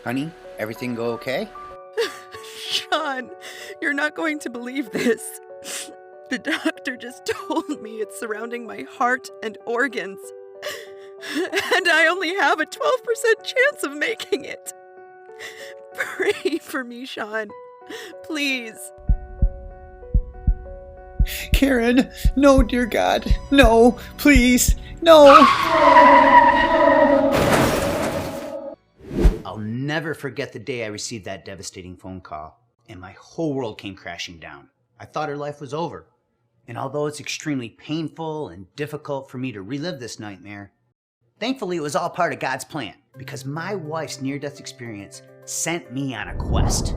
Honey, everything go okay? Sean, you're not going to believe this. The doctor just told me it's surrounding my heart and organs. And I only have a 12% chance of making it. Pray for me, Sean. Please. Karen, no, dear God. No, please, no. I'll never forget the day I received that devastating phone call, and my whole world came crashing down. I thought her life was over. And although it's extremely painful and difficult for me to relive this nightmare, thankfully it was all part of God's plan, because my wife's near-death experience sent me on a quest.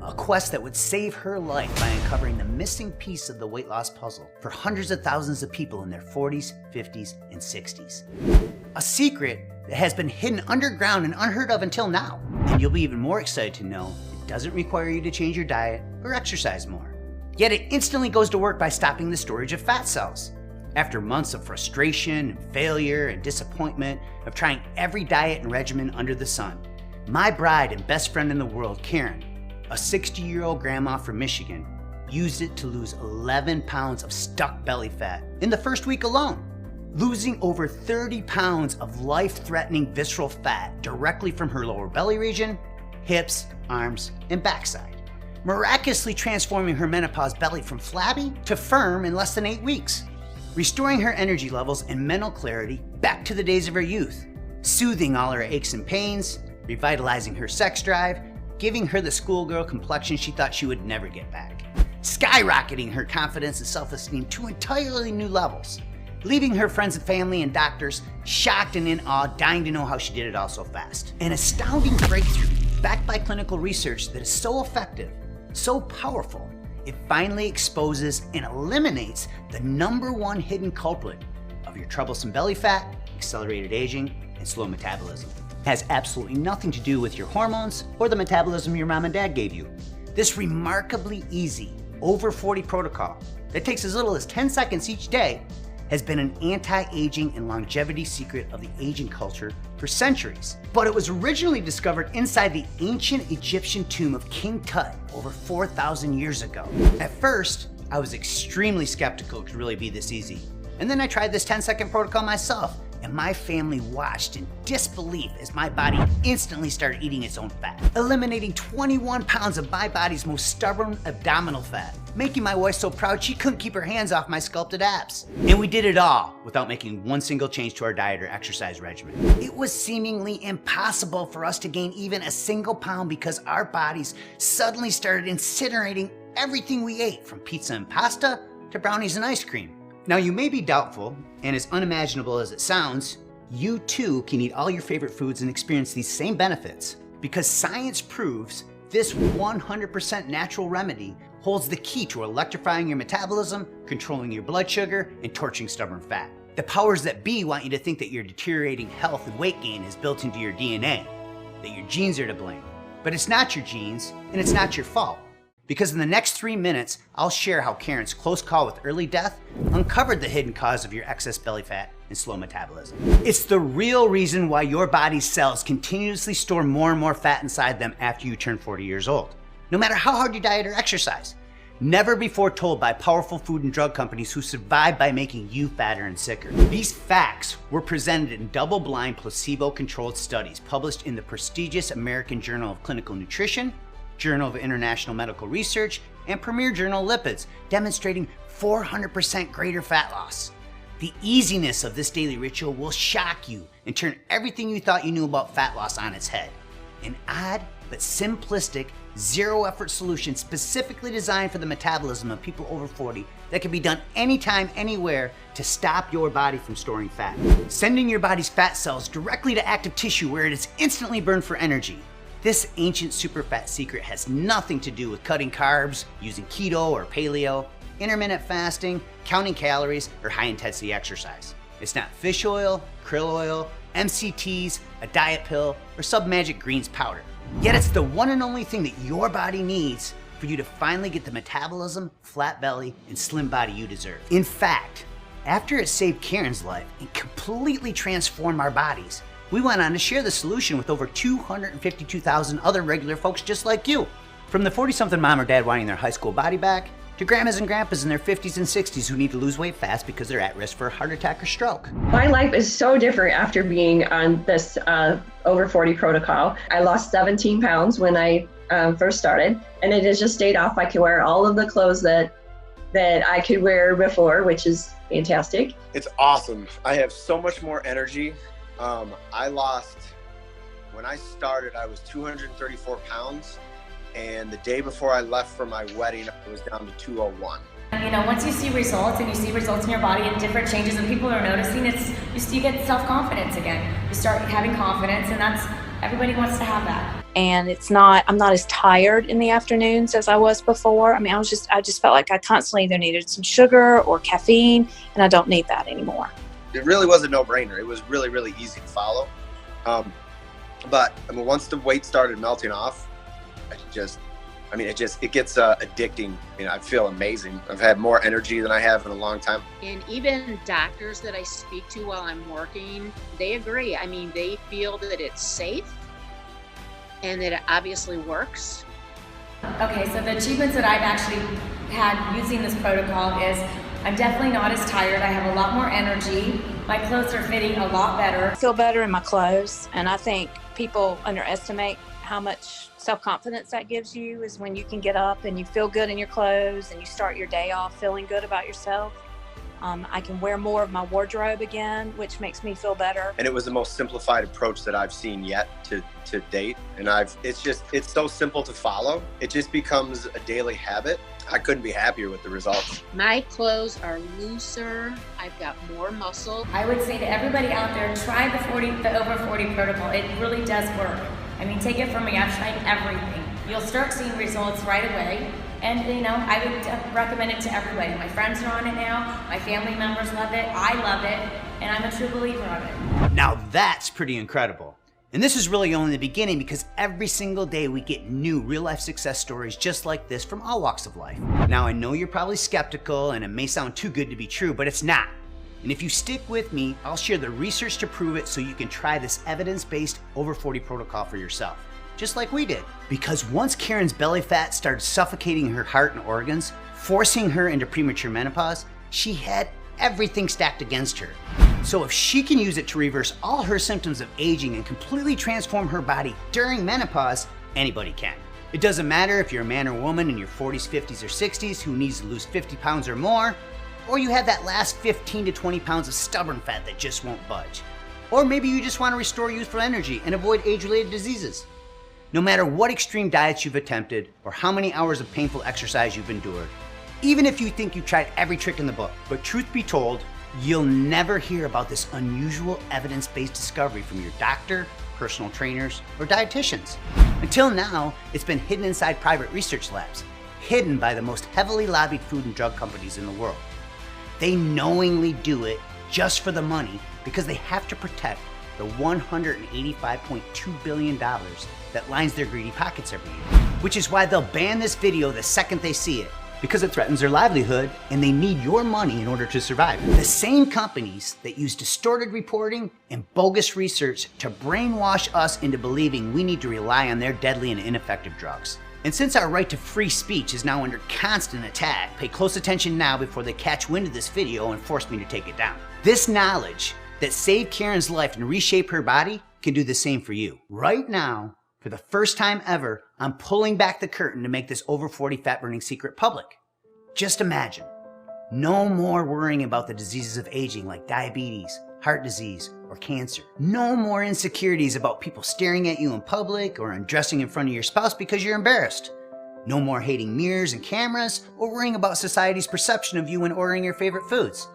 A quest that would save her life by uncovering the missing piece of the weight loss puzzle for hundreds of thousands of people in their 40s, 50s, and 60s. A secret that has been hidden underground and unheard of until now. And you'll be even more excited to know it doesn't require you to change your diet or exercise more. Yet it instantly goes to work by stopping the storage of fat cells. After months of frustration, and failure, and disappointment of trying every diet and regimen under the sun, my bride and best friend in the world, Karen, a 60-year-old grandma from Michigan, used it to lose 11 pounds of stuck belly fat in the first week alone, losing over 30 pounds of life-threatening visceral fat directly from her lower belly region, hips, arms, and backside, miraculously transforming her menopause belly from flabby to firm in less than 8 weeks, restoring her energy levels and mental clarity back to the days of her youth, soothing all her aches and pains, revitalizing her sex drive, giving her the schoolgirl complexion she thought she would never get back, skyrocketing her confidence and self-esteem to entirely new levels, leaving her friends and family and doctors shocked and in awe, dying to know how she did it all so fast. An astounding breakthrough backed by clinical research that is so effective, so powerful, it finally exposes and eliminates the #1 hidden culprit of your troublesome belly fat, accelerated aging, and slow metabolism. It has absolutely nothing to do with your hormones or the metabolism your mom and dad gave you. This remarkably easy, over 40 protocol that takes as little as 10 seconds each day has been an anti-aging and longevity secret of the aging culture for centuries. But it was originally discovered inside the ancient Egyptian tomb of King Tut over 4,000 years ago. At first, I was extremely skeptical it could really be this easy. And then I tried this 10-second protocol myself, and my family watched in disbelief as my body instantly started eating its own fat, eliminating 21 pounds of my body's most stubborn abdominal fat, making my wife so proud she couldn't keep her hands off my sculpted abs. And we did it all without making one single change to our diet or exercise regimen. It was seemingly impossible for us to gain even a single pound because our bodies suddenly started incinerating everything we ate, from pizza and pasta to brownies and ice cream. Now you may be doubtful, and as unimaginable as it sounds, you too can eat all your favorite foods and experience these same benefits, because science proves this 100% natural remedy holds the key to electrifying your metabolism, controlling your blood sugar, and torching stubborn fat. The powers that be want you to think that your deteriorating health and weight gain is built into your DNA, that your genes are to blame. But it's not your genes, and it's not your fault. Because in the next 3 minutes, I'll share how Karen's close call with early death uncovered the hidden cause of your excess belly fat and slow metabolism. It's the real reason why your body's cells continuously store more and more fat inside them after you turn 40 years old, no matter how hard you diet or exercise. Never before told by powerful food and drug companies who survive by making you fatter and sicker. These facts were presented in double-blind, placebo-controlled studies published in the prestigious American Journal of Clinical Nutrition, Journal of International Medical Research, and premier journal Lipids, demonstrating 400% greater fat loss. The easiness of this daily ritual will shock you and turn everything you thought you knew about fat loss on its head. An odd but simplistic, zero-effort solution specifically designed for the metabolism of people over 40 that can be done anytime, anywhere to stop your body from storing fat, sending your body's fat cells directly to active tissue where it is instantly burned for energy. This ancient superfat secret has nothing to do with cutting carbs, using keto or paleo, intermittent fasting, counting calories, or high-intensity exercise. It's not fish oil, krill oil, MCTs, a diet pill, or Submagic Greens powder. Yet it's the one and only thing that your body needs for you to finally get the metabolism, flat belly, and slim body you deserve. In fact, After it saved Karen's life and completely transformed our bodies, we went on to share the solution with over 252,000 other regular folks just like you. From the 40-something mom or dad wanting their high school body back, to grandmas and grandpas in their 50s and 60s who need to lose weight fast because they're at risk for a heart attack or stroke. My life is so different after being on this over 40 protocol. I lost 17 pounds when I first started, and it has just stayed off. I can wear all of the clothes that I could wear before, which is fantastic. It's awesome. I have so much more energy. When I started, I was 234 pounds. And the day before I left for my wedding, I was down to 201. You know, once you see results and you see results in your body and different changes and people are noticing, you get self-confidence again. You start having confidence, and everybody wants to have that. And I'm not as tired in the afternoons as I was before. I mean, I just felt like I constantly either needed some sugar or caffeine, and I don't need that anymore. It really was a no-brainer. It was really, really easy to follow. But I mean, once the weight started melting off, it gets addicting. I feel amazing. I've had more energy than I have in a long time. And even doctors that I speak to while I'm working, they agree. I mean, they feel that it's safe and that it obviously works. Okay, so the achievements that I've actually had using this protocol is I'm definitely not as tired. I have a lot more energy. My clothes are fitting a lot better. I feel better in my clothes, and I think people underestimate how much self-confidence that gives you is when you can get up and you feel good in your clothes and you start your day off feeling good about yourself. I can wear more of my wardrobe again, which makes me feel better. And it was the most simplified approach that I've seen yet to date. And it's so simple to follow. It just becomes a daily habit. I couldn't be happier with the results. My clothes are looser. I've got more muscle. I would say to everybody out there, try the over 40 protocol. It really does work. I mean, take it from me, I've tried everything. You'll start seeing results right away. And I would recommend it to everybody. My friends are on it now, my family members love it, I love it, and I'm a true believer of it. Now that's pretty incredible. And this is really only the beginning, because every single day we get new real-life success stories just like this from all walks of life. Now I know you're probably skeptical and it may sound too good to be true, but it's not. And if you stick with me, I'll share the research to prove it so you can try this evidence-based over 40 protocol for yourself, just like we did. Because once Karen's belly fat started suffocating her heart and organs, forcing her into premature menopause, she had everything stacked against her. So if she can use it to reverse all her symptoms of aging and completely transform her body during menopause, anybody can. It doesn't matter if you're a man or woman in your 40s, 50s, or 60s who needs to lose 50 pounds or more, or you have that last 15 to 20 pounds of stubborn fat that just won't budge. Or maybe you just want to restore youthful energy and avoid age-related diseases. No matter what extreme diets you've attempted or how many hours of painful exercise you've endured, even if you think you've tried every trick in the book, but truth be told, you'll never hear about this unusual evidence-based discovery from your doctor, personal trainers, or dietitians. Until now, it's been hidden inside private research labs, hidden by the most heavily lobbied food and drug companies in the world. They knowingly do it just for the money because they have to protect the $185.2 billion that lines their greedy pockets every year. Which is why they'll ban this video the second they see it, because it threatens their livelihood and they need your money in order to survive. The same companies that use distorted reporting and bogus research to brainwash us into believing we need to rely on their deadly and ineffective drugs. And since our right to free speech is now under constant attack, pay close attention now before they catch wind of this video and force me to take it down. This knowledge that saved Karen's life and reshaped her body can do the same for you. Right now, for the first time ever, I'm pulling back the curtain to make this over 40 fat burning secret public. Just imagine, no more worrying about the diseases of aging like diabetes, heart disease, or cancer. No more insecurities about people staring at you in public or undressing in front of your spouse because you're embarrassed. No more hating mirrors and cameras or worrying about society's perception of you when ordering your favorite foods.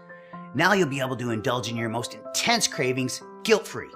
Now you'll be able to indulge in your most intense cravings guilt-free.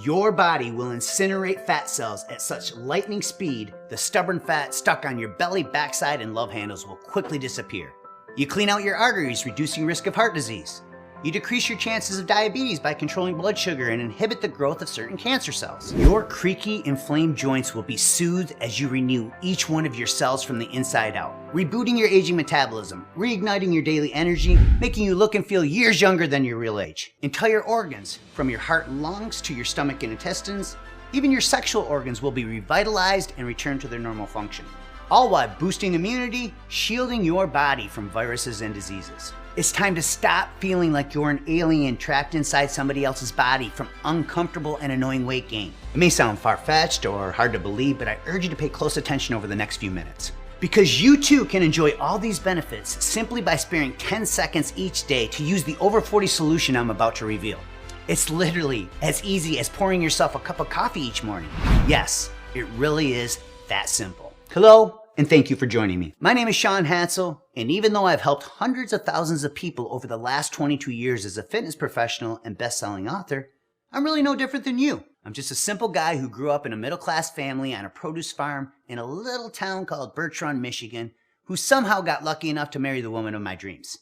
Your body will incinerate fat cells at such lightning speed, the stubborn fat stuck on your belly, backside, and love handles will quickly disappear. You clean out your arteries, reducing risk of heart disease. You decrease your chances of diabetes by controlling blood sugar and inhibit the growth of certain cancer cells. Your creaky, inflamed joints will be soothed as you renew each one of your cells from the inside out, rebooting your aging metabolism, reigniting your daily energy, making you look and feel years younger than your real age. Entire organs, from your heart and lungs to your stomach and intestines, even your sexual organs will be revitalized and return to their normal function. All while boosting immunity, shielding your body from viruses and diseases. It's time to stop feeling like you're an alien trapped inside somebody else's body from uncomfortable and annoying weight gain. It may sound far-fetched or hard to believe, but I urge you to pay close attention over the next few minutes. Because you too can enjoy all these benefits simply by sparing 10 seconds each day to use the over 40 solution I'm about to reveal. It's literally as easy as pouring yourself a cup of coffee each morning. Yes, it really is that simple. Hello, and thank you for joining me. My name is Sean Hansel, and even though I've helped hundreds of thousands of people over the last 22 years as a fitness professional and best-selling author, I'm really no different than you. I'm just a simple guy who grew up in a middle-class family on a produce farm in a little town called Birch Run, Michigan, who somehow got lucky enough to marry the woman of my dreams.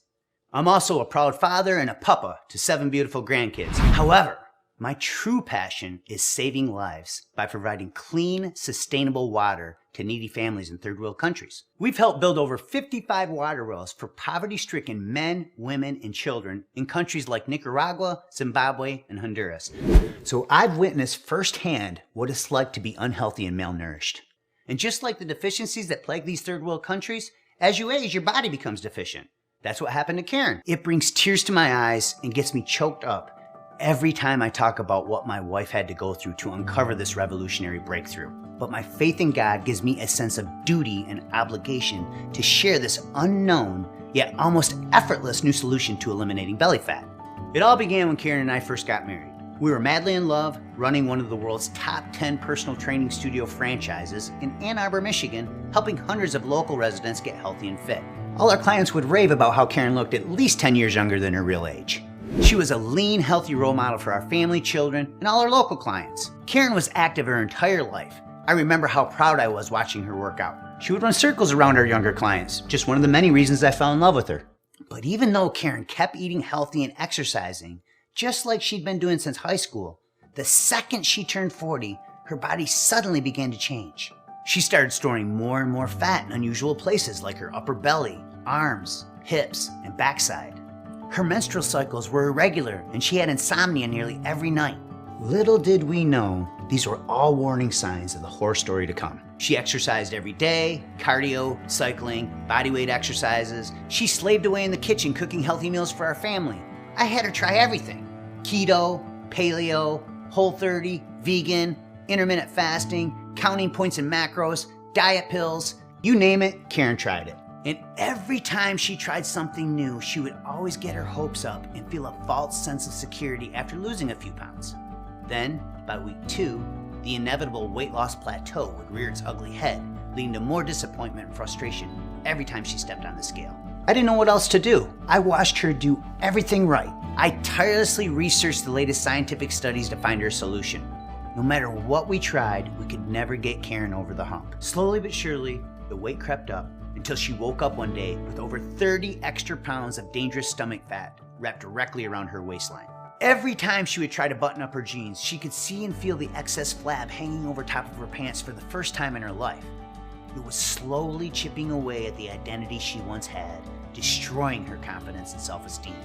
I'm also a proud father and a papa to 7 beautiful grandkids. However, my true passion is saving lives by providing clean, sustainable water to needy families in third world countries. We've helped build over 55 water wells for poverty-stricken men, women, and children in countries like Nicaragua, Zimbabwe, and Honduras. So I've witnessed firsthand what it's like to be unhealthy and malnourished. And just like the deficiencies that plague these third world countries, as you age, your body becomes deficient. That's what happened to Karen. It brings tears to my eyes and gets me choked up every time I talk about what my wife had to go through to uncover this revolutionary breakthrough. But my faith in God gives me a sense of duty and obligation to share this unknown, yet almost effortless new solution to eliminating belly fat. It all began when Karen and I first got married. We were madly in love, running one of the world's top 10 personal training studio franchises in Ann Arbor, Michigan, helping hundreds of local residents get healthy and fit. All our clients would rave about how Karen looked at least 10 years younger than her real age. She was a lean, healthy role model for our family, children, and all our local clients. Karen was active her entire life. I remember how proud I was watching her work out. She would run circles around our younger clients, just one of the many reasons I fell in love with her. But even though Karen kept eating healthy and exercising, just like she'd been doing since high school, the second she turned 40, her body suddenly began to change. She started storing more and more fat in unusual places like her upper belly, arms, hips, and backside. Her menstrual cycles were irregular and she had insomnia nearly every night. Little did we know, these were all warning signs of the horror story to come. She exercised every day, cardio, cycling, bodyweight exercises. She slaved away in the kitchen cooking healthy meals for our family. I had her try everything. Keto, paleo, Whole30, vegan, intermittent fasting, counting points and macros, diet pills, you name it, Karen tried it. And every time she tried something new, she would always get her hopes up and feel a false sense of security after losing a few pounds. Then, by week 2, the inevitable weight loss plateau would rear its ugly head, leading to more disappointment and frustration every time she stepped on the scale. I didn't know what else to do. I watched her do everything right. I tirelessly researched the latest scientific studies to find her a solution. No matter what we tried, we could never get Karen over the hump. Slowly but surely, the weight crept up until she woke up one day with over 30 extra pounds of dangerous stomach fat wrapped directly around her waistline. Every time she would try to button up her jeans, she could see and feel the excess flab hanging over top of her pants for the first time in her life. It was slowly chipping away at the identity she once had, destroying her confidence and self-esteem.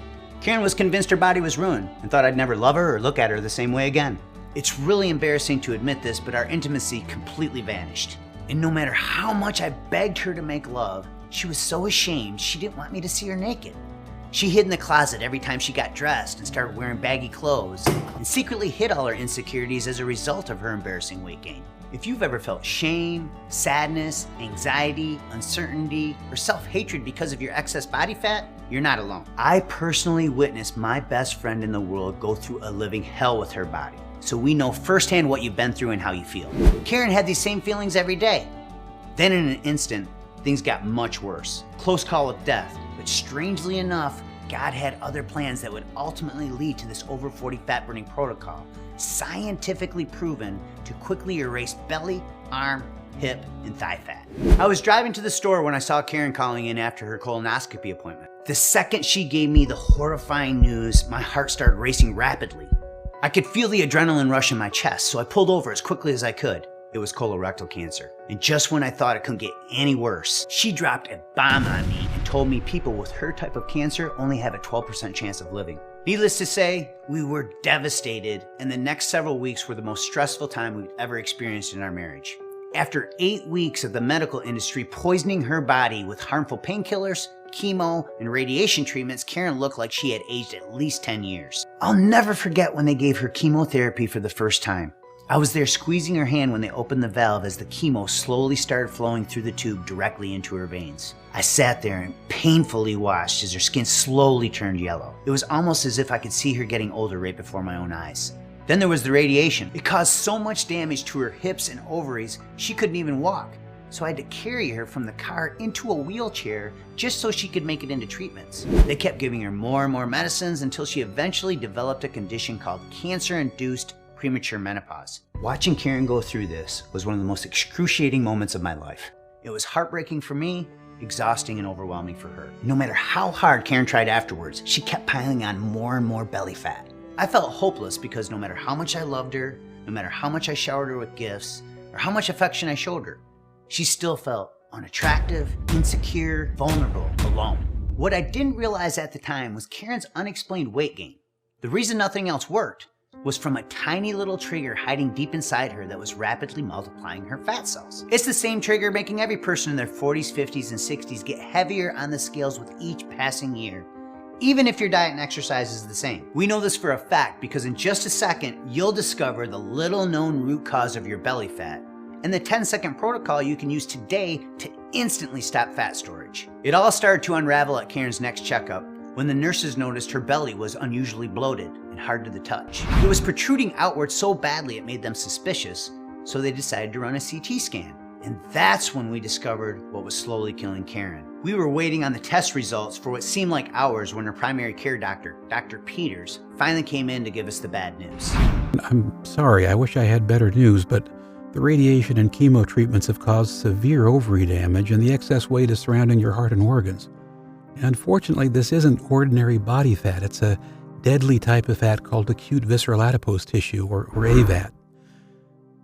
Karen was convinced her body was ruined and thought I'd never love her or look at her the same way again. It's really embarrassing to admit this, but our intimacy completely vanished. And no matter how much I begged her to make love, she was so ashamed she didn't want me to see her naked. She hid in the closet every time she got dressed and started wearing baggy clothes, and secretly hid all her insecurities as a result of her embarrassing weight gain. If you've ever felt shame, sadness, anxiety, uncertainty, or self-hatred because of your excess body fat, you're not alone. I personally witnessed my best friend in the world go through a living hell with her body, so we know firsthand what you've been through and how you feel. Karen had these same feelings every day. Then in an instant, things got much worse. Close call with death, but strangely enough, God had other plans that would ultimately lead to this over 40 fat burning protocol, scientifically proven to quickly erase belly, arm, hip, and thigh fat. I was driving to the store when I saw Karen calling in after her colonoscopy appointment. The second she gave me the horrifying news, my heart started racing rapidly. I could feel the adrenaline rush in my chest, so I pulled over as quickly as I could. It was colorectal cancer. And just when I thought it couldn't get any worse, she dropped a bomb on me and told me people with her type of cancer only have a 12% chance of living. Needless to say, we were devastated, and the next several weeks were the most stressful time we've ever experienced in our marriage. After 8 weeks of the medical industry poisoning her body with harmful painkillers, chemo, and radiation treatments, Karen looked like she had aged at least 10 years. I'll never forget when they gave her chemotherapy for the first time. I was there squeezing her hand when they opened the valve as the chemo slowly started flowing through the tube directly into her veins. I sat there and painfully watched as her skin slowly turned yellow. It was almost as if I could see her getting older right before my own eyes. Then there was the radiation. It caused so much damage to her hips and ovaries, she couldn't even walk. So I had to carry her from the car into a wheelchair just so she could make it into treatments. They kept giving her more and more medicines until she eventually developed a condition called cancer-induced premature menopause. Watching Karen go through this was one of the most excruciating moments of my life. It was heartbreaking for me, exhausting and overwhelming for her. No matter how hard Karen tried afterwards, she kept piling on more and more belly fat. I felt hopeless because no matter how much I loved her, no matter how much I showered her with gifts, or how much affection I showed her, she still felt unattractive, insecure, vulnerable, alone. What I didn't realize at the time was Karen's unexplained weight gain. The reason nothing else worked was from a tiny little trigger hiding deep inside her that was rapidly multiplying her fat cells. It's the same trigger making every person in their 40s, 50s, and 60s get heavier on the scales with each passing year, even if your diet and exercise is the same. We know this for a fact because in just a second, you'll discover the little known root cause of your belly fat and the 10-second protocol you can use today to instantly stop fat storage. It all started to unravel at Karen's next checkup when the nurses noticed her belly was unusually bloated and hard to the touch. It was protruding outward so badly it made them suspicious, so they decided to run a CT scan. And that's when we discovered what was slowly killing Karen. We were waiting on the test results for what seemed like hours when her primary care doctor, Dr. Peters, finally came in to give us the bad news. I'm sorry, I wish I had better news, but the radiation and chemo treatments have caused severe ovary damage and the excess weight is surrounding your heart and organs. Unfortunately, this isn't ordinary body fat. It's a deadly type of fat called acute visceral adipose tissue, or AVAT.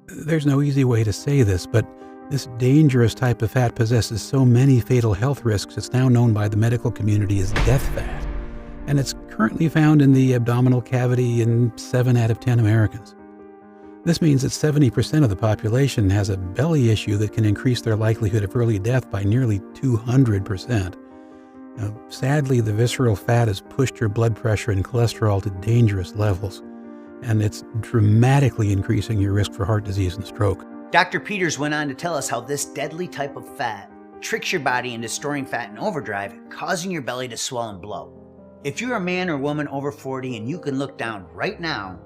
There's no easy way to say this, but this dangerous type of fat possesses so many fatal health risks it's now known by the medical community as death fat. And it's currently found in the abdominal cavity in 7 out of 10 Americans. This means that 70% of the population has a belly issue that can increase their likelihood of early death by nearly 200%. Now, sadly, the visceral fat has pushed your blood pressure and cholesterol to dangerous levels, and it's dramatically increasing your risk for heart disease and stroke. Dr. Peters went on to tell us how this deadly type of fat tricks your body into storing fat in overdrive, causing your belly to swell and blow. If you're a man or woman over 40 and you can look down right now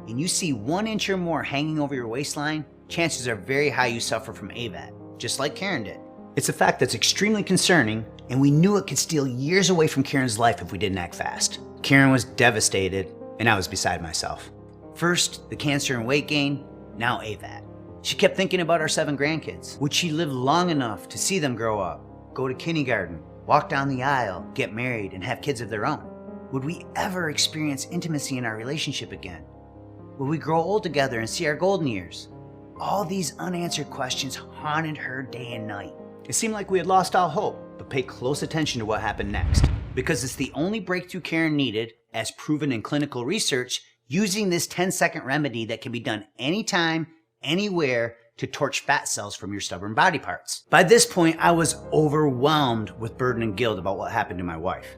and you see 1 inch or more hanging over your waistline, chances are very high you suffer from AVAT, just like Karen did. It's a fact that's extremely concerning, and we knew it could steal years away from Karen's life if we didn't act fast. Karen was devastated, and I was beside myself. First, the cancer and weight gain, now AVAT. She kept thinking about our 7 grandkids. Would she live long enough to see them grow up, go to kindergarten, walk down the aisle, get married, and have kids of their own? Would we ever experience intimacy in our relationship again? Would we grow old together and see our golden years? All these unanswered questions haunted her day and night. It seemed like we had lost all hope, but pay close attention to what happened next, because it's the only breakthrough Karen needed, as proven in clinical research, using this 10-second remedy that can be done anytime, anywhere, to torch fat cells from your stubborn body parts. By this point, I was overwhelmed with burden and guilt about what happened to my wife.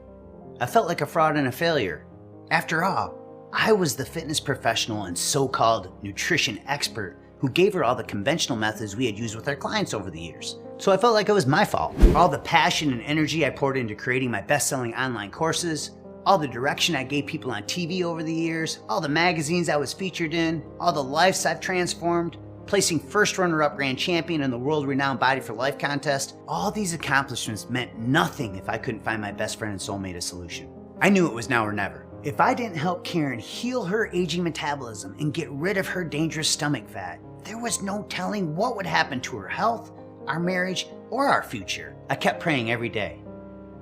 I felt like a fraud and a failure. After all, I was the fitness professional and so-called nutrition expert who gave her all the conventional methods we had used with our clients over the years. So I felt like it was my fault. All the passion and energy I poured into creating my best-selling online courses, all the direction I gave people on TV over the years, all the magazines I was featured in, all the lives I've transformed, placing first runner-up grand champion in the world-renowned Body for Life contest, all these accomplishments meant nothing if I couldn't find my best friend and soulmate a solution. I knew it was now or never. If I didn't help Karen heal her aging metabolism and get rid of her dangerous stomach fat, there was no telling what would happen to her health, our marriage, or our future. I kept praying every day,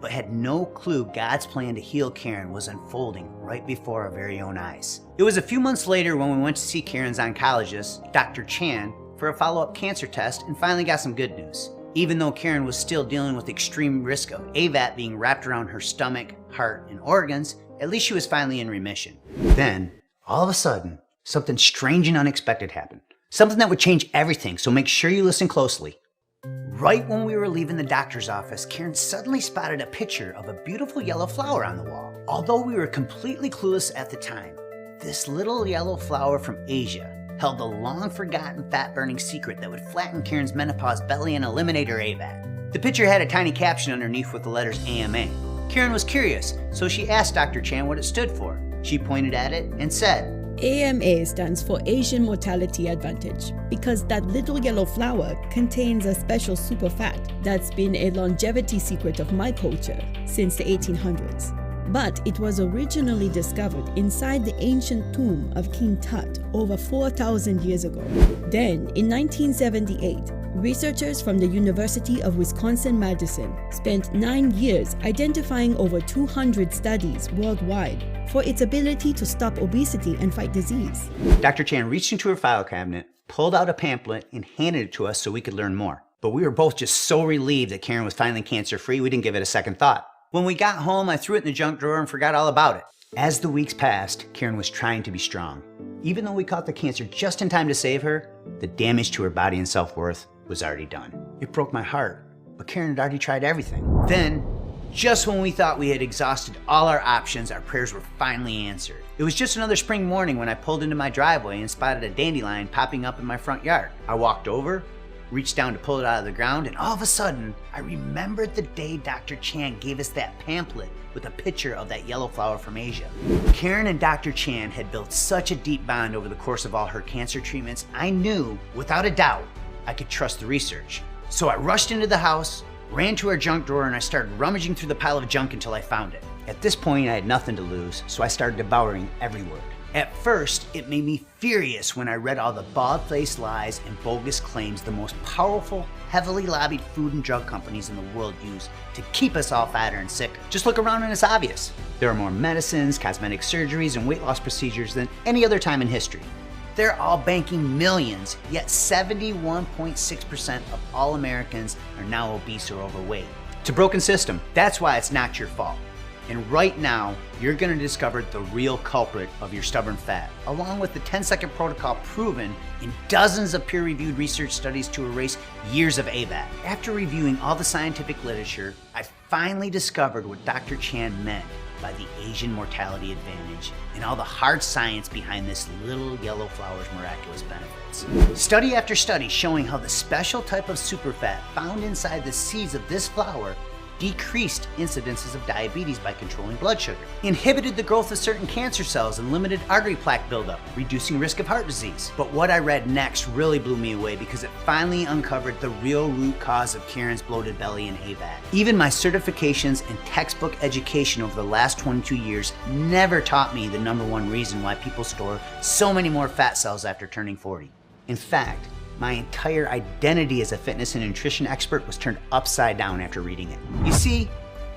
but had no clue God's plan to heal Karen was unfolding right before our very own eyes. It was a few months later when we went to see Karen's oncologist, Dr. Chan, for a follow-up cancer test and finally got some good news. Even though Karen was still dealing with extreme risk of AVAT being wrapped around her stomach, heart, and organs, at least she was finally in remission. Then, all of a sudden, something strange and unexpected happened. Something that would change everything, so make sure you listen closely. Right when we were leaving the doctor's office, Karen suddenly spotted a picture of a beautiful yellow flower on the wall. Although we were completely clueless at the time, this little yellow flower from Asia held the long-forgotten fat-burning secret that would flatten Karen's menopause belly and eliminate her AVAT. The picture had a tiny caption underneath with the letters AMA. Karen was curious, so she asked Dr. Chan what it stood for. She pointed at it and said, AMA stands for Asian Mortality Advantage because that little yellow flower contains a special super fat that's been a longevity secret of my culture since the 1800s. But it was originally discovered inside the ancient tomb of King Tut over 4,000 years ago. Then, in 1978, researchers from the University of Wisconsin-Madison spent 9 years identifying over 200 studies worldwide for its ability to stop obesity and fight disease. Dr. Chan reached into her file cabinet, pulled out a pamphlet, and handed it to us so we could learn more. But we were both just so relieved that Karen was finally cancer-free, we didn't give it a second thought. When we got home, I threw it in the junk drawer and forgot all about it. As the weeks passed, Karen was trying to be strong. Even though we caught the cancer just in time to save her, the damage to her body and self-worth was already done. It broke my heart, but Karen had already tried everything. Then, just when we thought we had exhausted all our options, our prayers were finally answered. It was just another spring morning when I pulled into my driveway and spotted a dandelion popping up in my front yard. I walked over, reached down to pull it out of the ground, and all of a sudden, I remembered the day Dr. Chan gave us that pamphlet with a picture of that yellow flower from Asia. Karen and Dr. Chan had built such a deep bond over the course of all her cancer treatments, I knew, without a doubt, I could trust the research. So I rushed into the house, ran to our junk drawer, and I started rummaging through the pile of junk until I found it. At this point, I had nothing to lose, so I started devouring every word. At first, it made me furious when I read all the bald-faced lies and bogus claims the most powerful, heavily lobbied food and drug companies in the world use to keep us all fatter and sicker. Just look around and it's obvious. There are more medicines, cosmetic surgeries, and weight loss procedures than any other time in history. They're all banking millions, yet 71.6% of all Americans are now obese or overweight. It's a broken system. That's why it's not your fault. And right now, you're gonna discover the real culprit of your stubborn fat, along with the 10-second protocol proven in dozens of peer-reviewed research studies to erase years of AVAT. After reviewing all the scientific literature, I finally discovered what Dr. Chan meant by the Asian mortality advantage and all the hard science behind this little yellow flower's miraculous benefits. Study after study showing how the special type of superfat found inside the seeds of this flower decreased incidences of diabetes by controlling blood sugar, inhibited the growth of certain cancer cells and limited artery plaque buildup, reducing risk of heart disease. But what I read next really blew me away because it finally uncovered the real root cause of Karen's bloated belly and AVAT. Even my certifications and textbook education over the last 22 years never taught me the #1 reason why people store so many more fat cells after turning 40. In fact, my entire identity as a fitness and nutrition expert was turned upside down after reading it. You see,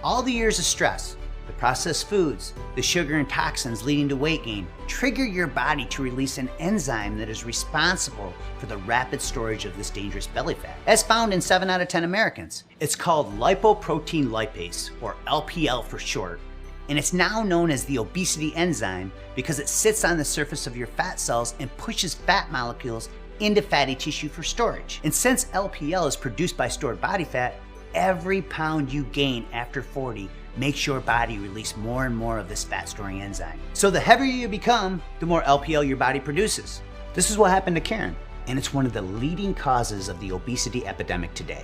all the years of stress, the processed foods, the sugar and toxins leading to weight gain, trigger your body to release an enzyme that is responsible for the rapid storage of this dangerous belly fat, as found in 7 out of 10 Americans. It's called lipoprotein lipase, or LPL for short, and it's now known as the obesity enzyme because it sits on the surface of your fat cells and pushes fat molecules into fatty tissue for storage. And since LPL is produced by stored body fat, every pound you gain after 40 makes your body release more and more of this fat storing enzyme. So the heavier you become, the more LPL your body produces. This is what happened to Karen, and it's one of the leading causes of the obesity epidemic today.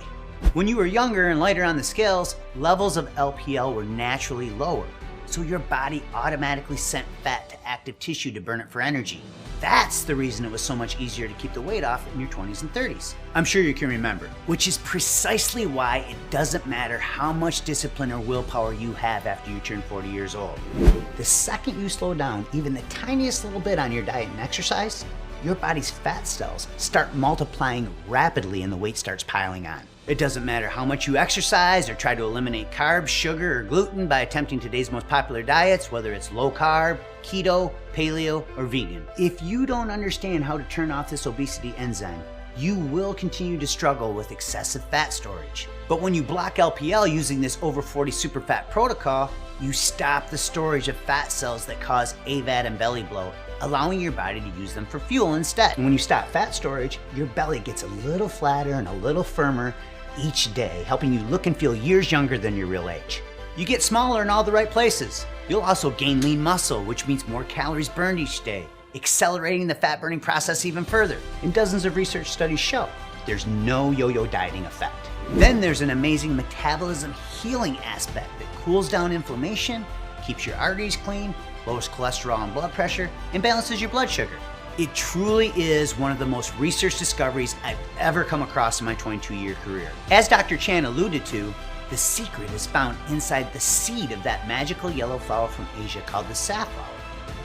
When you were younger and lighter on the scales, levels of LPL were naturally lower, so your body automatically sent fat to active tissue to burn it for energy. That's the reason it was so much easier to keep the weight off in your 20s and 30s. I'm sure you can remember, which is precisely why it doesn't matter how much discipline or willpower you have after you turn 40 years old. The second you slow down even the tiniest little bit on your diet and exercise, your body's fat cells start multiplying rapidly and the weight starts piling on. It doesn't matter how much you exercise or try to eliminate carbs, sugar, or gluten by attempting today's most popular diets, whether it's low carb, keto, paleo, or vegan. If you don't understand how to turn off this obesity enzyme, you will continue to struggle with excessive fat storage. But when you block LPL using this over 40 super fat protocol, you stop the storage of fat cells that cause AVAT and belly bloat, allowing your body to use them for fuel instead. And when you stop fat storage, your belly gets a little flatter and a little firmer each day, helping you look and feel years younger than your real age. You get smaller in all the right places. You'll also gain lean muscle, which means more calories burned each day, accelerating the fat burning process even further. And dozens of research studies show there's no yo-yo dieting effect. Then there's an amazing metabolism healing aspect that cools down inflammation, keeps your arteries clean, lowers cholesterol and blood pressure, and balances your blood sugar. It truly is one of the most researched discoveries I've ever come across in my 22-year career. As Dr. Chan alluded to, the secret is found inside the seed of that magical yellow flower from Asia called the safflower,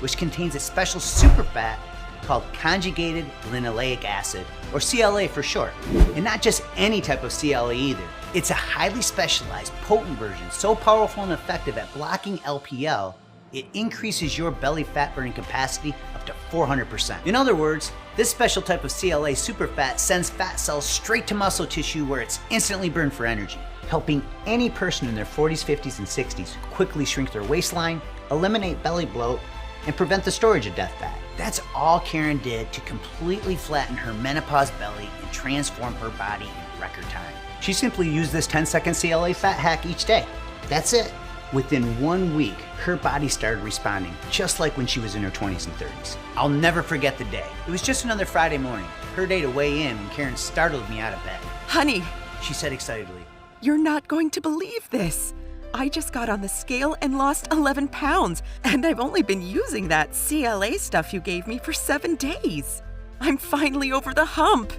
which contains a special superfat called conjugated linoleic acid, or CLA for short. And not just any type of CLA either. It's a highly specialized, potent version, so powerful and effective at blocking LPL, it increases your belly fat burning capacity up to 400%. In other words, this special type of CLA superfat sends fat cells straight to muscle tissue where it's instantly burned for energy, helping any person in their 40s, 50s, and 60s quickly shrink their waistline, eliminate belly bloat, and prevent the storage of death fat. That's all Karen did to completely flatten her menopause belly and transform her body in record time. She simply used this 10-second CLA fat hack each day. That's it. Within 1 week, her body started responding, just like when she was in her 20s and 30s. I'll never forget the day. It was just another Friday morning, her day to weigh in when Karen startled me out of bed. Honey, She said excitedly, you're not going to believe this. I just got on the scale and lost 11 pounds, and I've only been using that CLA stuff you gave me for 7 days. I'm finally over the hump.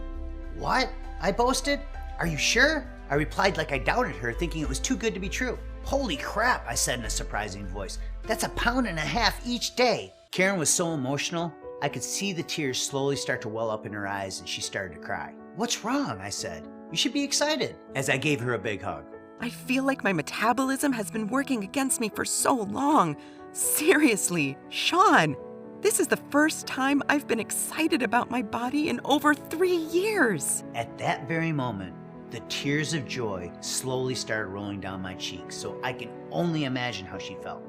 "What?" I boasted. "Are you sure?" I replied like I doubted her, thinking it was too good to be true. "Holy crap," I said in a surprising voice. "That's 1.5 pounds each day." Karen was so emotional, I could see the tears slowly start to well up in her eyes and she started to cry. "What's wrong?" I said. "You should be excited," as I gave her a big hug. I feel like my metabolism has been working against me for so long. Seriously, Sean, this is the first time I've been excited about my body in over 3 years. At that very moment, the tears of joy slowly started rolling down my cheeks, so I can only imagine how she felt.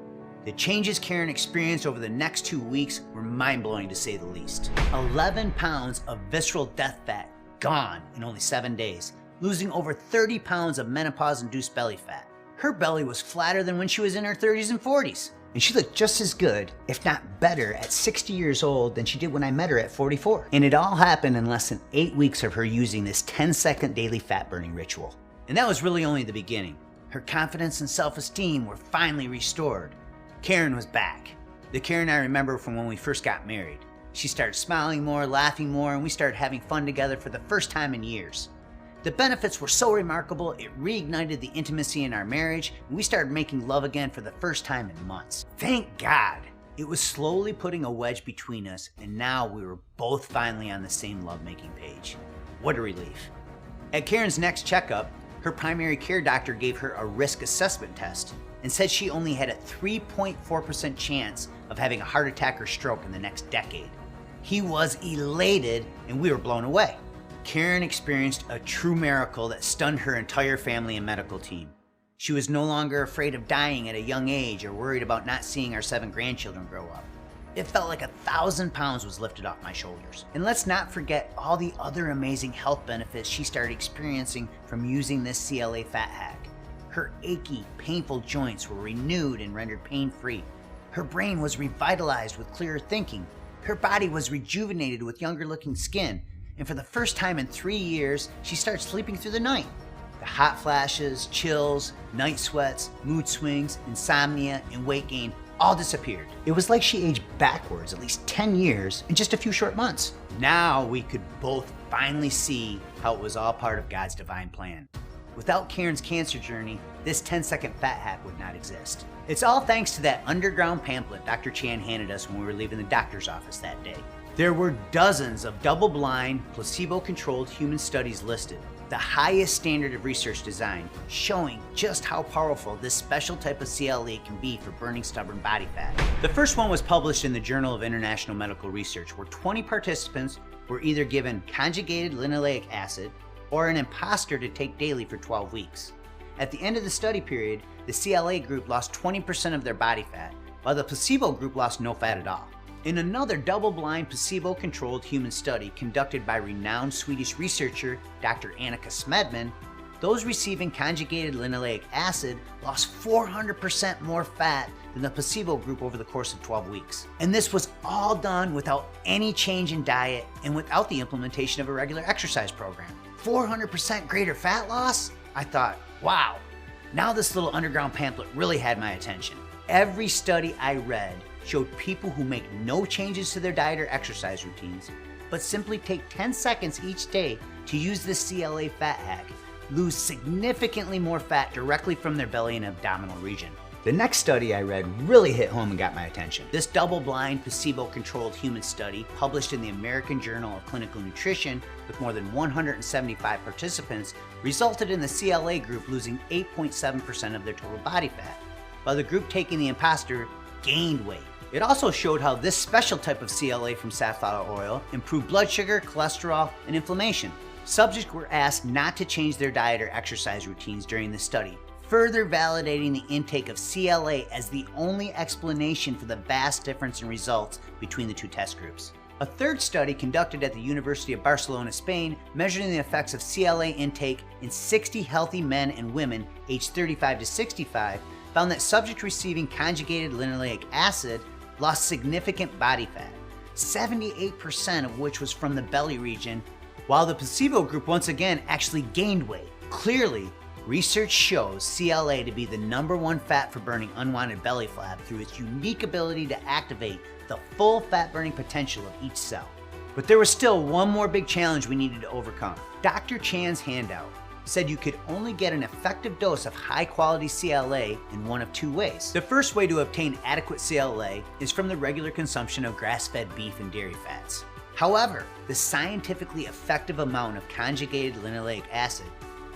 The changes Karen experienced over the next 2 weeks were mind-blowing to say the least. 11 pounds of visceral death fat gone in only 7 days, losing over 30 pounds of menopause-induced belly fat. Her belly was flatter than when she was in her 30s and 40s, and she looked just as good, if not better, at 60 years old than she did when I met her at 44. And it all happened in less than 8 weeks of her using this 10-second daily fat-burning ritual. And that was really only the beginning. Her confidence and self-esteem were finally restored. Karen was back. The Karen I remember from when we first got married. She started smiling more, laughing more, and we started having fun together for the first time in years. The benefits were so remarkable, it reignited the intimacy in our marriage, and we started making love again for the first time in months. Thank God! It was slowly putting a wedge between us, and now we were both finally on the same lovemaking page. What a relief. At Karen's next checkup, her primary care doctor gave her a risk assessment test and said she only had a 3.4% chance of having a heart attack or stroke in the next decade. He was elated, and we were blown away. Karen experienced a true miracle that stunned her entire family and medical team. She was no longer afraid of dying at a young age or worried about not seeing our 7 grandchildren grow up. It felt like 1,000 pounds was lifted off my shoulders. And let's not forget all the other amazing health benefits she started experiencing from using this CLA fat hack. Her achy, painful joints were renewed and rendered pain-free. Her brain was revitalized with clearer thinking. Her body was rejuvenated with younger-looking skin. And for the first time in 3 years, she started sleeping through the night. The hot flashes, chills, night sweats, mood swings, insomnia, and weight gain all disappeared. It was like she aged backwards at least 10 years in just a few short months. Now we could both finally see how it was all part of God's divine plan. Without Karen's cancer journey, this 10-second fat hack would not exist. It's all thanks to that underground pamphlet Dr. Chan handed us when we were leaving the doctor's office that day. There were dozens of double-blind, placebo-controlled human studies listed, the highest standard of research design, showing just how powerful this special type of CLA can be for burning stubborn body fat. The first one was published in the Journal of International Medical Research, where 20 participants were either given conjugated linoleic acid or an imposter to take daily for 12 weeks. At the end of the study period, the CLA group lost 20% of their body fat, while the placebo group lost no fat at all. In another double-blind, placebo-controlled human study conducted by renowned Swedish researcher Dr. Annika Smedman, those receiving conjugated linoleic acid lost 400% more fat than the placebo group over the course of 12 weeks. And this was all done without any change in diet and without the implementation of a regular exercise program. 400% greater fat loss? I thought, wow, now this little underground pamphlet really had my attention. Every study I read showed people who make no changes to their diet or exercise routines, but simply take 10 seconds each day to use this CLA fat hack, lose significantly more fat directly from their belly and abdominal region. The next study I read really hit home and got my attention. This double-blind, placebo-controlled human study, published in the American Journal of Clinical Nutrition with more than 175 participants, resulted in the CLA group losing 8.7% of their total body fat, while the group taking the imposter gained weight. It also showed how this special type of CLA from safflower oil improved blood sugar, cholesterol, and inflammation. Subjects were asked not to change their diet or exercise routines during the study, further validating the intake of CLA as the only explanation for the vast difference in results between the two test groups. A third study conducted at the University of Barcelona, Spain, measuring the effects of CLA intake in 60 healthy men and women aged 35 to 65, found that subjects receiving conjugated linoleic acid lost significant body fat, 78% of which was from the belly region, while the placebo group once again actually gained weight. Clearly, research shows CLA to be the #1 fat for burning unwanted belly flab through its unique ability to activate the full fat burning potential of each cell. But there was still one more big challenge we needed to overcome. Dr. Chan's handout said you could only get an effective dose of high-quality CLA in one of two ways. The first way to obtain adequate CLA is from the regular consumption of grass-fed beef and dairy fats. However, the scientifically effective amount of conjugated linoleic acid,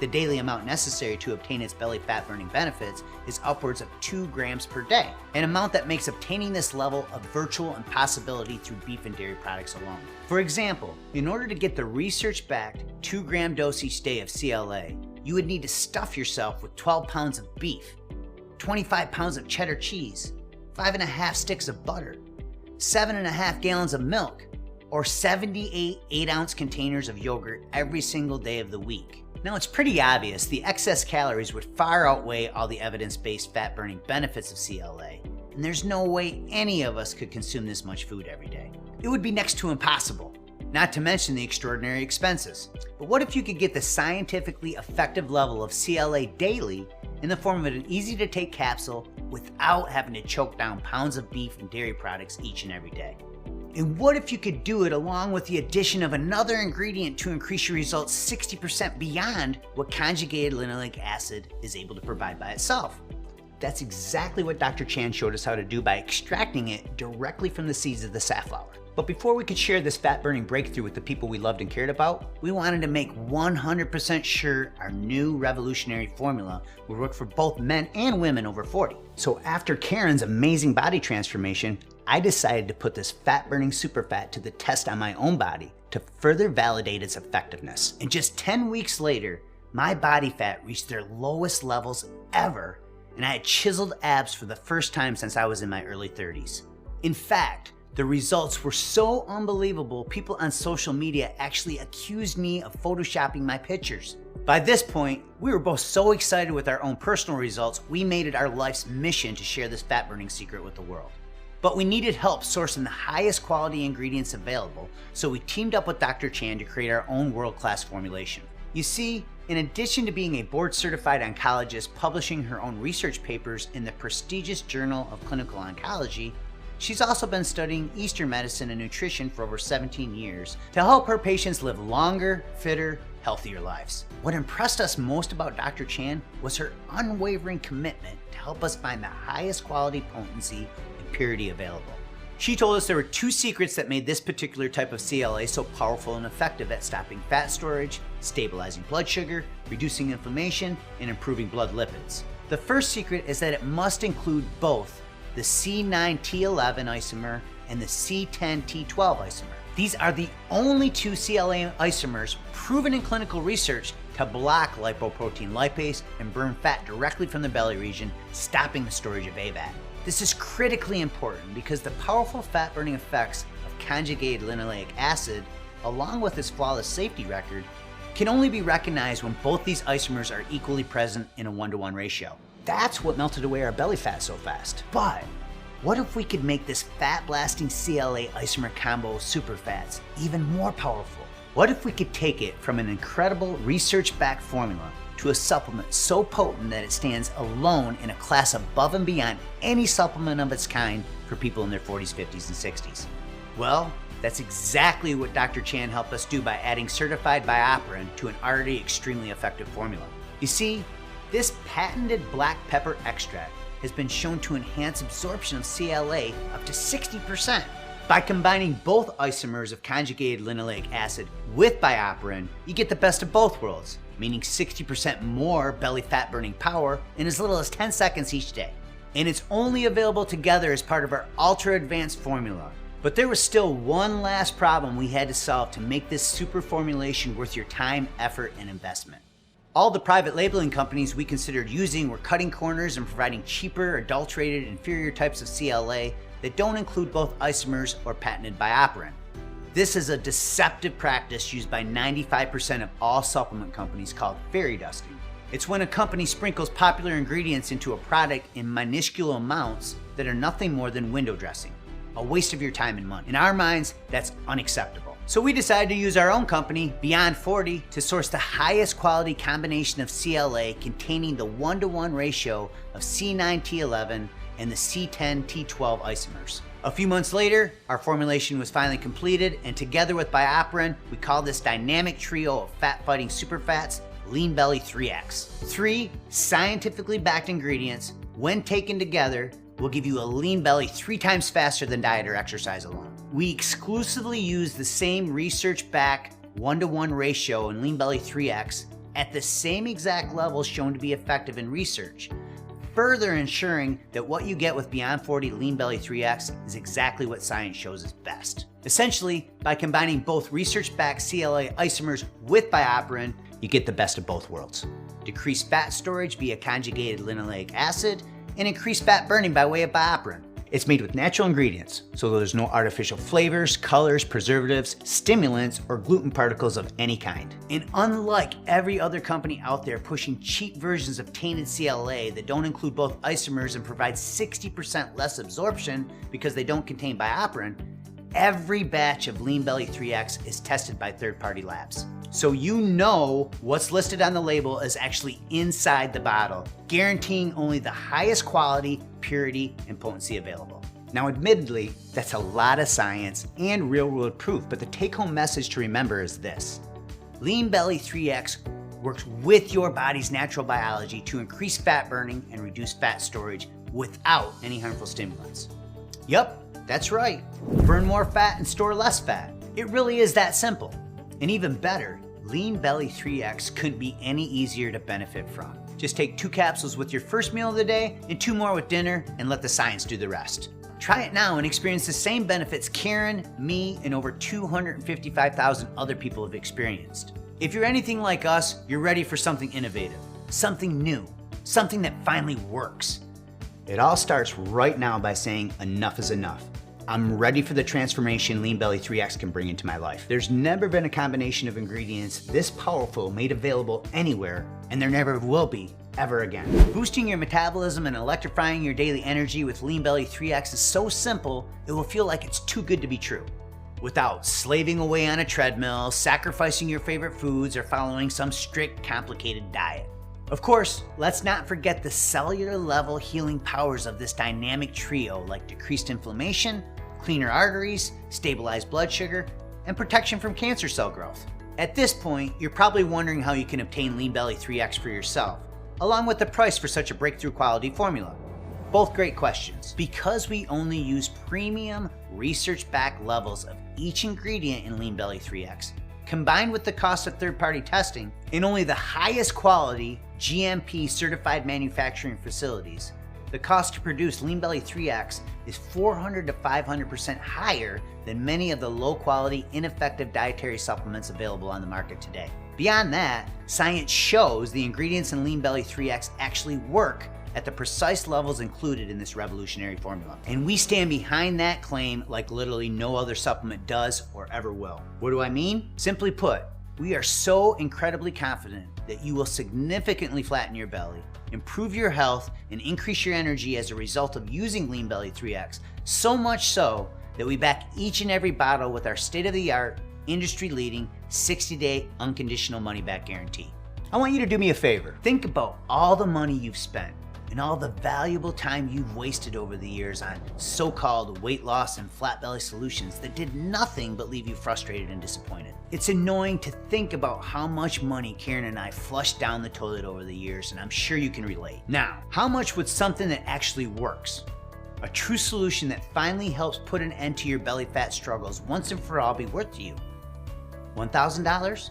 the daily amount necessary to obtain its belly fat-burning benefits, is upwards of 2 grams per day, an amount that makes obtaining this level a virtual impossibility through beef and dairy products alone. For example, in order to get the research-backed 2-gram dose each day of CLA, you would need to stuff yourself with 12 pounds of beef, 25 pounds of cheddar cheese, 5.5 sticks of butter, 7.5 gallons of milk, or 78 8-ounce containers of yogurt every single day of the week. Now, it's pretty obvious the excess calories would far outweigh all the evidence-based fat-burning benefits of CLA, and there's no way any of us could consume this much food every day. It would be next to impossible, not to mention the extraordinary expenses. But what if you could get the scientifically effective level of CLA daily in the form of an easy-to-take capsule without having to choke down pounds of beef and dairy products each and every day? And what if you could do it along with the addition of another ingredient to increase your results 60% beyond what conjugated linoleic acid is able to provide by itself? That's exactly what Dr. Chan showed us how to do by extracting it directly from the seeds of the safflower. But before we could share this fat-burning breakthrough with the people we loved and cared about, we wanted to make 100% sure our new revolutionary formula would work for both men and women over 40. So after Karen's amazing body transformation, I decided to put this fat-burning superfat to the test on my own body to further validate its effectiveness. And just 10 weeks later, my body fat reached their lowest levels ever, and I had chiseled abs for the first time since I was in my early 30s. In fact, the results were so unbelievable, people on social media actually accused me of photoshopping my pictures. By this point, we were both so excited with our own personal results, we made it our life's mission to share this fat-burning secret with the world. But we needed help sourcing the highest quality ingredients available, so we teamed up with Dr. Chan to create our own world-class formulation. You see, in addition to being a board-certified oncologist publishing her own research papers in the prestigious Journal of Clinical Oncology, she's also been studying Eastern medicine and nutrition for over 17 years to help her patients live longer, fitter, healthier lives. What impressed us most about Dr. Chan was her unwavering commitment to help us find the highest quality potency and purity available. She told us there were 2 secrets that made this particular type of CLA so powerful and effective at stopping fat storage, stabilizing blood sugar, reducing inflammation, and improving blood lipids. The first secret is that it must include both the C9T11 isomer and the C10T12 isomer. These are the only 2 CLA isomers proven in clinical research to block lipoprotein lipase and burn fat directly from the belly region, stopping the storage of AVAT. This is critically important because the powerful fat-burning effects of conjugated linoleic acid, along with its flawless safety record, can only be recognized when both these isomers are equally present in a 1-to-1 ratio. That's what melted away our belly fat so fast. But what if we could make this fat-blasting CLA isomer combo of superfats even more powerful? What if we could take it from an incredible research-backed formula to a supplement so potent that it stands alone in a class above and beyond any supplement of its kind for people in their 40s, 50s, and 60s? Well, that's exactly what Dr. Chan helped us do by adding certified BioPerine to an already extremely effective formula. You see, this patented black pepper extract has been shown to enhance absorption of CLA up to 60%. By combining both isomers of conjugated linoleic acid with BioPerine, you get the best of both worlds, meaning 60% more belly fat burning power in as little as 10 seconds each day. And it's only available together as part of our ultra advanced formula. But there was still one last problem we had to solve to make this super formulation worth your time, effort, and investment. All the private labeling companies we considered using were cutting corners and providing cheaper, adulterated, inferior types of CLA that don't include both isomers or patented BioPerine. This is a deceptive practice used by 95% of all supplement companies called fairy dusting. It's when a company sprinkles popular ingredients into a product in minuscule amounts that are nothing more than window dressing, a waste of your time and money. In our minds, that's unacceptable. So we decided to use our own company, Beyond 40, to source the highest quality combination of CLA containing the 1-to-1 ratio of C9T11 and the C10T12 isomers. A few months later, our formulation was finally completed, and together with BioPerine, we call this dynamic trio of fat-fighting superfats Lean Belly 3X. 3 scientifically backed ingredients, when taken together, will give you a lean belly 3 times faster than diet or exercise alone. We exclusively use the same research-backed 1-to-1 ratio in Lean Belly 3X at the same exact levels shown to be effective in research, further ensuring that what you get with Beyond 40 Lean Belly 3X is exactly what science shows is best. Essentially, by combining both research-backed CLA isomers with BioPerine, you get the best of both worlds. Decreased fat storage via conjugated linoleic acid, and increased fat burning by way of BioPerine. It's made with natural ingredients, so there's no artificial flavors, colors, preservatives, stimulants, or gluten particles of any kind. And unlike every other company out there pushing cheap versions of tainted CLA that don't include both isomers and provide 60% less absorption because they don't contain BioPerine, every batch of Lean Belly 3X is tested by third-party labs. So you know what's listed on the label is actually inside the bottle, guaranteeing only the highest quality, purity, and potency available. Now admittedly, that's a lot of science and real-world proof, but the take-home message to remember is this. Lean Belly 3X works with your body's natural biology to increase fat burning and reduce fat storage without any harmful stimulants. Yup, that's right. Burn more fat and store less fat. It really is that simple. And even better, Lean Belly 3X couldn't be any easier to benefit from. Just take 2 capsules with your first meal of the day and 2 more with dinner, and let the science do the rest. Try it now and experience the same benefits Karen, me, and over 255,000 other people have experienced. If you're anything like us, you're ready for something innovative, something new, something that finally works. It all starts right now by saying enough is enough. I'm ready for the transformation Lean Belly 3X can bring into my life. There's never been a combination of ingredients this powerful made available anywhere, and there never will be ever again. Boosting your metabolism and electrifying your daily energy with Lean Belly 3X is so simple, it will feel like it's too good to be true. Without slaving away on a treadmill, sacrificing your favorite foods, or following some strict, complicated diet. Of course, let's not forget the cellular level healing powers of this dynamic trio, like decreased inflammation, cleaner arteries, stabilized blood sugar, and protection from cancer cell growth. At this point, you're probably wondering how you can obtain Lean Belly 3X for yourself, along with the price for such a breakthrough quality formula. Both great questions. Because we only use premium research-backed levels of each ingredient in Lean Belly 3X, combined with the cost of third-party testing in only the highest quality GMP certified manufacturing facilities, the cost to produce Lean Belly 3X is 400 to 500% higher than many of the low-quality, ineffective dietary supplements available on the market today. Beyond that, science shows the ingredients in Lean Belly 3X actually work at the precise levels included in this revolutionary formula. And we stand behind that claim like literally no other supplement does or ever will. What do I mean? Simply put, we are so incredibly confident that you will significantly flatten your belly, improve your health, and increase your energy as a result of using Lean Belly 3X, so much so that we back each and every bottle with our state-of-the-art, industry-leading 60-day unconditional money-back guarantee. I want you to do me a favor. Think about all the money you've spent and all the valuable time you've wasted over the years on so-called weight loss and flat belly solutions that did nothing but leave you frustrated and disappointed. It's annoying to think about how much money Karen and I flushed down the toilet over the years, and I'm sure you can relate. Now, how much would something that actually works, a true solution that finally helps put an end to your belly fat struggles once and for all, be worth to you? $1,000?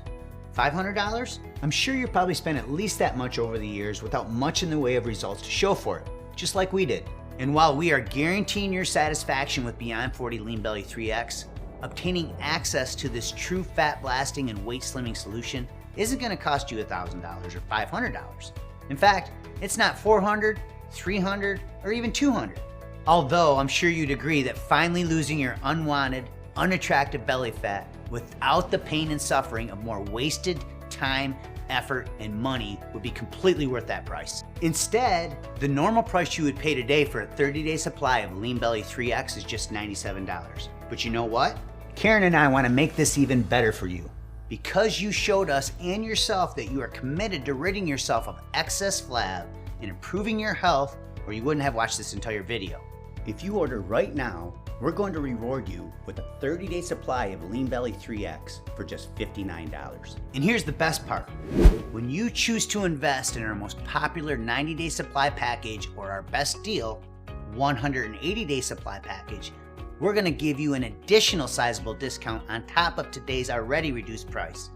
$500? I'm sure you've probably spent at least that much over the years without much in the way of results to show for it, just like we did. And while we are guaranteeing your satisfaction with Beyond 40 Lean Belly 3X, obtaining access to this true fat blasting and weight slimming solution isn't going to cost you $1,000 or $500. In fact, it's not $400, $300, or even $200. Although I'm sure you'd agree that finally losing your unwanted, unattractive belly fat without the pain and suffering of more wasted time, effort, and money would be completely worth that price. Instead, the normal price you would pay today for a 30-day supply of Lean Belly 3X is just $97. But you know what? Karen and I want to make this even better for you. Because you showed us and yourself that you are committed to ridding yourself of excess flab and improving your health, or you wouldn't have watched this entire video. If you order right now, we're going to reward you with a 30-day supply of Lean Belly 3X for just $59. And here's the best part. When you choose to invest in our most popular 90-day supply package or our best deal, 180-day supply package, we're going to give you an additional sizable discount on top of today's already reduced price.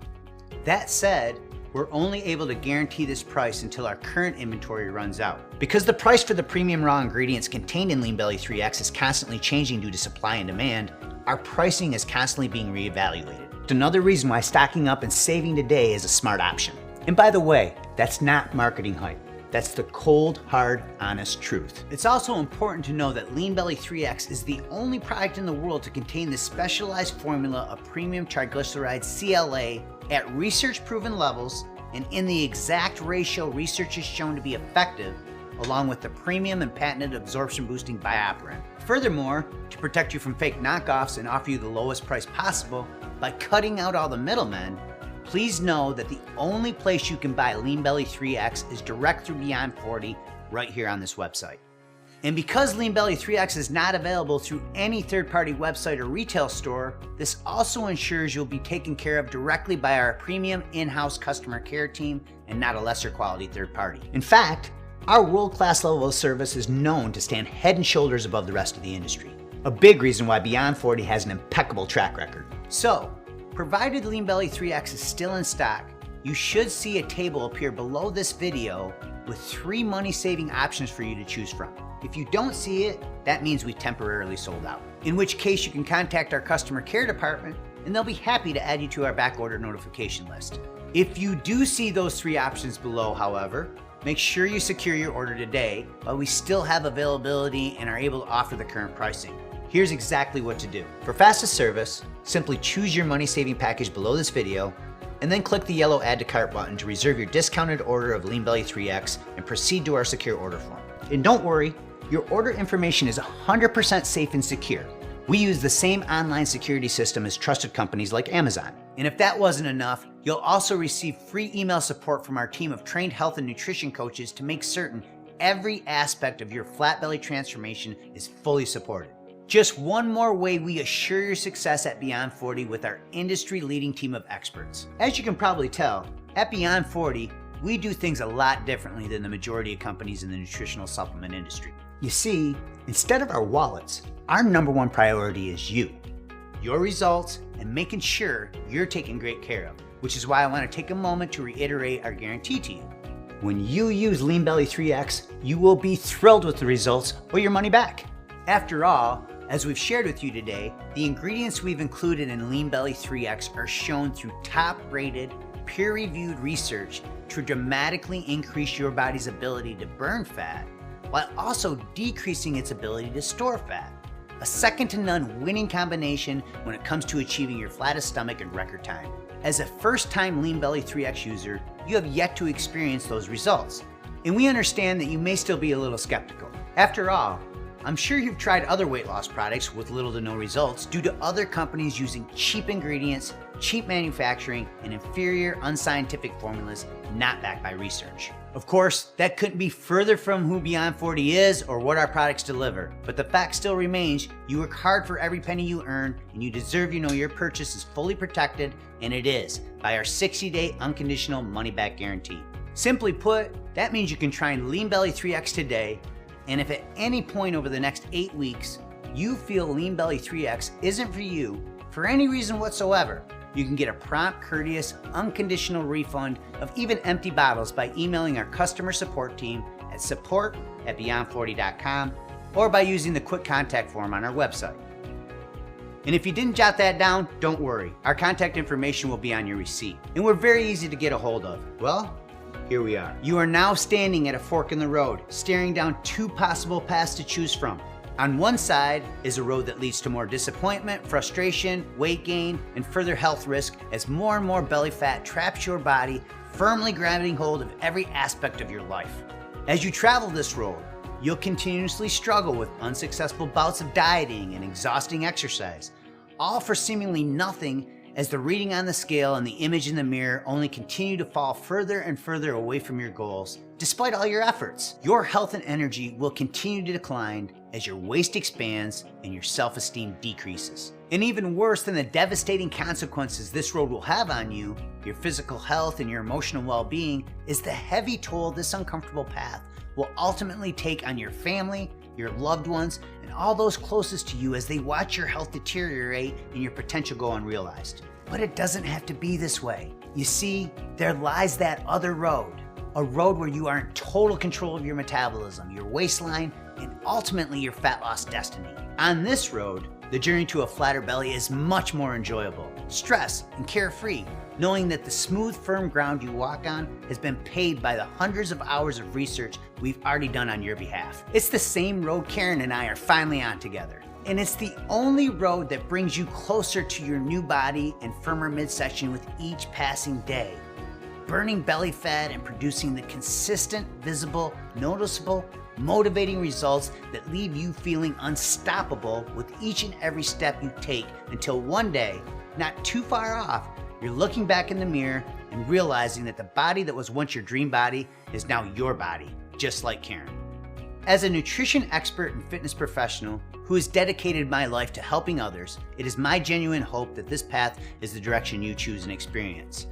That said, we're only able to guarantee this price until our current inventory runs out. Because the price for the premium raw ingredients contained in Lean Belly 3X is constantly changing due to supply and demand, our pricing is constantly being reevaluated. It's another reason why stocking up and saving today is a smart option. And by the way, that's not marketing hype. That's the cold, hard, honest truth. It's also important to know that Lean Belly 3X is the only product in the world to contain this specialized formula of premium triglyceride CLA at research-proven levels and in the exact ratio research has shown to be effective, along with the premium and patented absorption-boosting bioperine. Furthermore, to protect you from fake knockoffs and offer you the lowest price possible by cutting out all the middlemen, please know that the only place you can buy Lean Belly 3X is direct through Beyond 40 right here on this website. And because Lean Belly 3X is not available through any third-party website or retail store, this also ensures you'll be taken care of directly by our premium in-house customer care team and not a lesser quality third party. In fact, our world-class level of service is known to stand head and shoulders above the rest of the industry. A big reason why Beyond 40 has an impeccable track record. So, provided Lean Belly 3X is still in stock, you should see a table appear below this video with 3 money-saving options for you to choose from. If you don't see it, that means we temporarily sold out. In which case you can contact our customer care department and they'll be happy to add you to our backorder notification list. If you do see those 3 options below, however, make sure you secure your order today while we still have availability and are able to offer the current pricing. Here's exactly what to do. For fastest service, simply choose your money-saving package below this video and then click the yellow Add to Cart button to reserve your discounted order of Lean Belly 3X and proceed to our secure order form. And don't worry, your order information is 100% safe and secure. We use the same online security system as trusted companies like Amazon. And if that wasn't enough, you'll also receive free email support from our team of trained health and nutrition coaches to make certain every aspect of your flat belly transformation is fully supported. Just one more way we assure your success at Beyond 40 with our industry-leading team of experts. As you can probably tell, at Beyond 40, we do things a lot differently than the majority of companies in the nutritional supplement industry. You see, instead of our wallets, our number one priority is you, your results, and making sure you're taken great care of, which is why I want to take a moment to reiterate our guarantee to you. When you use Lean Belly 3X, you will be thrilled with the results or your money back. After all, as we've shared with you today, the ingredients we've included in Lean Belly 3X are shown through top-rated, peer-reviewed research to dramatically increase your body's ability to burn fat, while also decreasing its ability to store fat. A second-to-none winning combination when it comes to achieving your flattest stomach in record time. As a first-time Lean Belly 3X user, you have yet to experience those results, and we understand that you may still be a little skeptical. After all, I'm sure you've tried other weight loss products with little to no results due to other companies using cheap ingredients, cheap manufacturing, and inferior unscientific formulas not backed by research. Of course, that couldn't be further from who Beyond 40 is or what our products deliver, but the fact still remains, you work hard for every penny you earn, and you deserve to know your purchase is fully protected, and it is, by our 60-day unconditional money-back guarantee. Simply put, that means you can try Lean Belly 3X today, and if at any point over the next 8 weeks, you feel Lean Belly 3X isn't for you, for any reason whatsoever, you can get a prompt, courteous, unconditional refund of even empty bottles by emailing our customer support team at support@beyond40.com or by using the quick contact form on our website. And if you didn't jot that down, don't worry. Our contact information will be on your receipt, and we're very easy to get a hold of. Well, here we are. You are now standing at a fork in the road, staring down two possible paths to choose from. On one side is a road that leads to more disappointment, frustration, weight gain, and further health risk as more and more belly fat traps your body, firmly grabbing hold of every aspect of your life. As you travel this road, you'll continuously struggle with unsuccessful bouts of dieting and exhausting exercise, all for seemingly nothing as the reading on the scale and the image in the mirror only continue to fall further and further away from your goals. Despite all your efforts, your health and energy will continue to decline as your waist expands and your self-esteem decreases. And even worse than the devastating consequences this road will have on you, your physical health and your emotional well-being, is the heavy toll this uncomfortable path will ultimately take on your family, your loved ones, and all those closest to you as they watch your health deteriorate and your potential go unrealized. But it doesn't have to be this way. You see, there lies that other road, a road where you are in total control of your metabolism, your waistline, and ultimately your fat loss destiny. On this road, the journey to a flatter belly is much more enjoyable, stress, and carefree, knowing that the smooth, firm ground you walk on has been paid by the hundreds of hours of research we've already done on your behalf. It's the same road Karen and I are finally on together. And it's the only road that brings you closer to your new body and firmer midsection with each passing day. Burning belly fat and producing the consistent, visible, noticeable, motivating results that leave you feeling unstoppable with each and every step you take until one day, not too far off, you're looking back in the mirror and realizing that the body that was once your dream body is now your body, just like Karen. As a nutrition expert and fitness professional who has dedicated my life to helping others, it is my genuine hope that this path is the direction you choose and experience.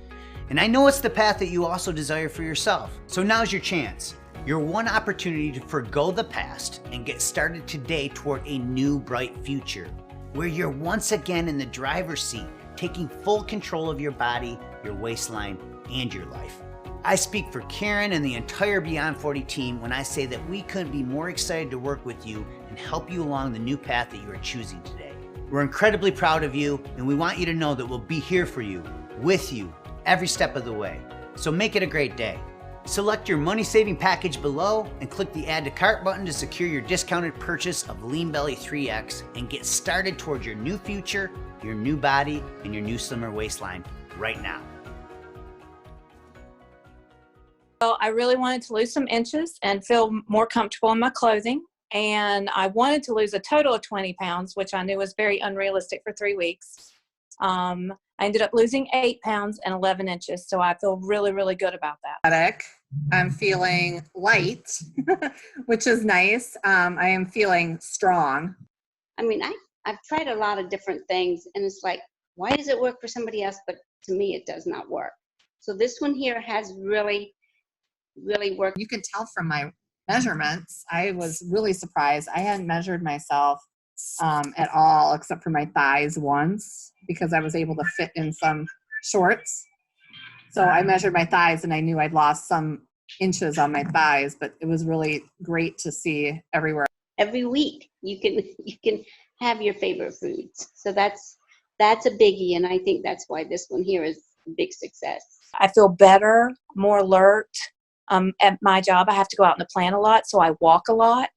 And I know it's the path that you also desire for yourself. So now's your chance. Your one opportunity to forgo the past and get started today toward a new bright future, where you're once again in the driver's seat, taking full control of your body, your waistline, and your life. I speak for Karen and the entire Beyond 40 team when I say that we couldn't be more excited to work with you and help you along the new path that you are choosing today. We're incredibly proud of you, and we want you to know that we'll be here for you, with you, every step of the way. So make it a great day. Select your money-saving package below and click the Add to Cart button to secure your discounted purchase of Lean Belly 3X and get started towards your new future, your new body, and your new slimmer waistline right now. Well, I really wanted to lose some inches and feel more comfortable in my clothing. And I wanted to lose a total of 20 pounds, which I knew was very unrealistic for 3 weeks. I ended up losing 8 pounds and 11 inches. So I feel really, really good about that. I'm feeling light, which is nice. I am feeling strong. I mean, I've tried a lot of different things, and it's like, why does it work for somebody else, but to me it does not work? So this one here has really, really worked. You can tell from my measurements. I was really surprised. I hadn't measured myself at all, except for my thighs once, because I was able to fit in some shorts. So I measured my thighs and I knew I'd lost some inches on my thighs, but it was really great to see everywhere. Every week you can have your favorite foods. So that's a biggie, and I think that's why this one here is a big success. I feel better, more alert. At my job, I have to go out in the plant a lot, so I walk a lot.